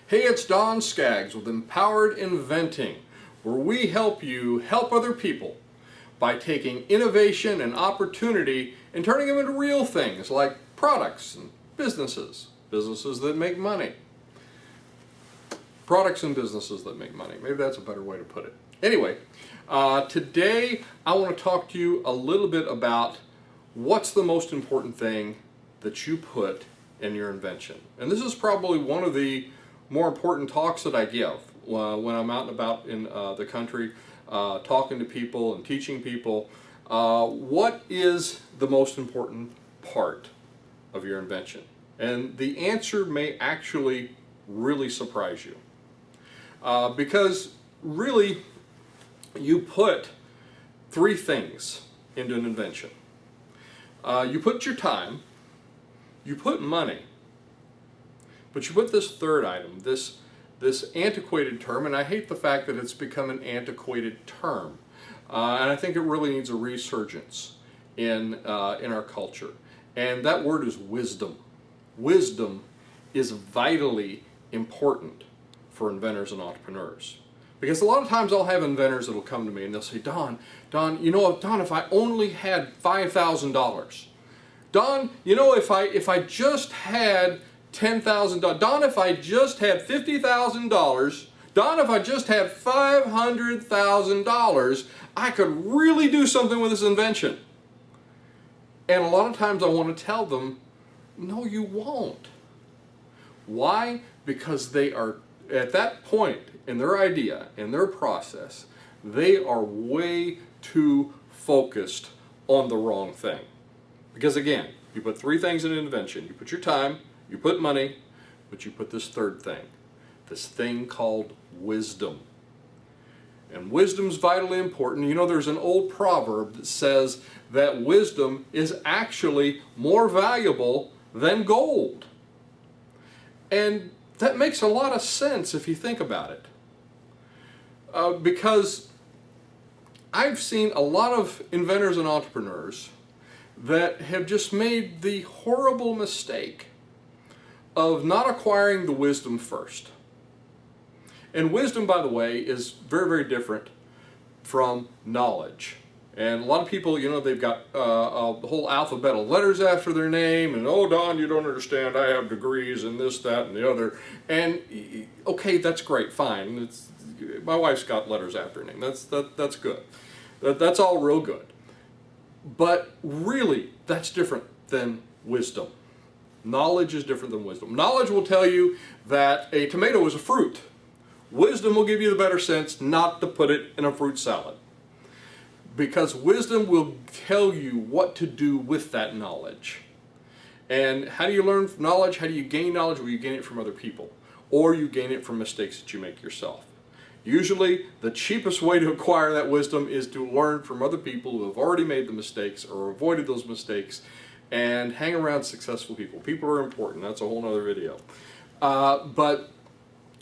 Hey, it's Don Skaggs with Empowered Inventing, where we help you help other people by taking innovation and opportunity and turning them into real things like products and businesses that make money. Products and businesses that make money. Maybe that's a better way to put it. Anyway, today I want to talk to you a little bit about what's the most important thing that you put in your invention. And this is probably one of the more important talks that I give when I'm out and about in the country, talking to people and teaching people. What is the most important part of your invention? And the answer may actually really surprise you. Because really, you put three things into an invention. You put your time, you put money, but you put this third item, this antiquated term, and I hate the fact that it's become an antiquated term. And I think it really needs a resurgence in our culture. And that word is wisdom. Wisdom is vitally important for inventors and entrepreneurs. Because a lot of times I'll have inventors that will come to me and they'll say, Don, if I only had $5,000. Don, if I just had $10,000. Don, if I just had $50,000. Don, if I just had $500,000, I could really do something with this invention. And a lot of times I want to tell them, no, you won't. Why? Because they are, at that point in their idea, in their process, they are way too focused on the wrong thing. Because again, you put three things in an invention. You put your time, you put money, but you put this third thing. This thing called wisdom. And wisdom's vitally important. You know, there's an old proverb that says that wisdom is actually more valuable than gold. And that makes a lot of sense if you think about it. Because I've seen a lot of inventors and entrepreneurs that have just made the horrible mistake of not acquiring the wisdom first. And wisdom, by the way, is very, very different from knowledge. And a lot of people, they've got the whole alphabet of letters after their name, and oh, Don, you don't understand, I have degrees in this, that, and the other. And okay, that's great, fine. My wife's got letters after her name. That's good. That's all real good. But really, that's different than wisdom. Knowledge is different than wisdom. Knowledge will tell you that a tomato is a fruit. Wisdom will give you the better sense not to put it in a fruit salad. Because wisdom will tell you what to do with that knowledge. And how do you learn knowledge? How do you gain knowledge? Well, you gain it from other people. Or you gain it from mistakes that you make yourself. Usually, the cheapest way to acquire that wisdom is to learn from other people who have already made the mistakes or avoided those mistakes, and hang around successful people. People are important. That's a whole other video. But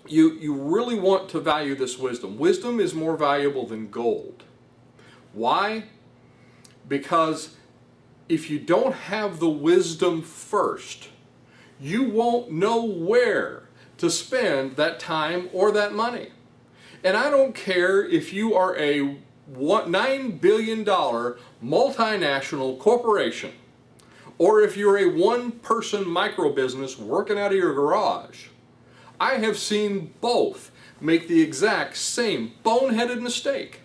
you really want to value this wisdom. Wisdom is more valuable than gold. Why? Because if you don't have the wisdom first, you won't know where to spend that time or that money. And I don't care if you are a $9 billion multinational corporation, or if you're a one-person micro business working out of your garage. I have seen both make the exact same boneheaded mistake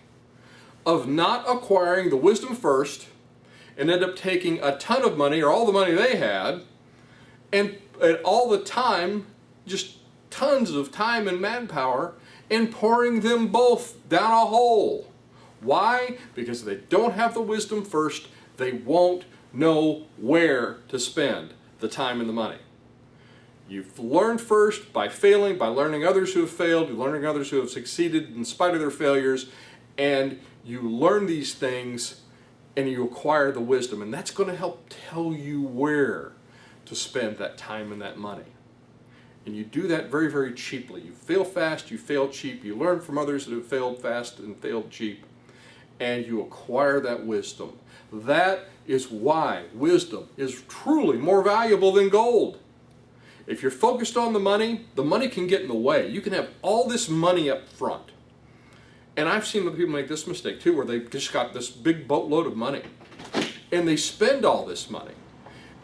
of not acquiring the wisdom first and end up taking a ton of money, or all the money they had, and all the time, just tons of time and manpower, and pouring them both down a hole. Why? Because they don't have the wisdom first, they won't know where to spend the time and the money. You've learned first by failing, by learning others who have failed, learning others who have succeeded in spite of their failures, and you learn these things and you acquire the wisdom, and that's going to help tell you where to spend that time and that money. And you do that very, very cheaply. You fail fast, you fail cheap, you learn from others that have failed fast and failed cheap, and you acquire that wisdom. That is why wisdom is truly more valuable than gold. If you're focused on the money can get in the way. You can have all this money up front. And I've seen other people make this mistake too, where they've just got this big boatload of money and they spend all this money.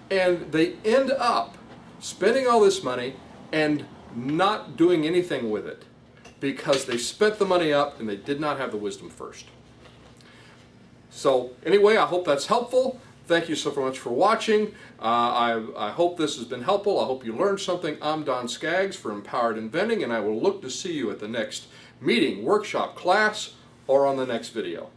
And they end up spending all this money and not doing anything with it because they spent the money up and they did not have the wisdom first. So anyway, I hope that's helpful. Thank you so much for watching. I hope this has been helpful. I hope you learned something. I'm Don Skaggs for Empowered Inventing, and I will look to see you at the next meeting, workshop, class, or on the next video.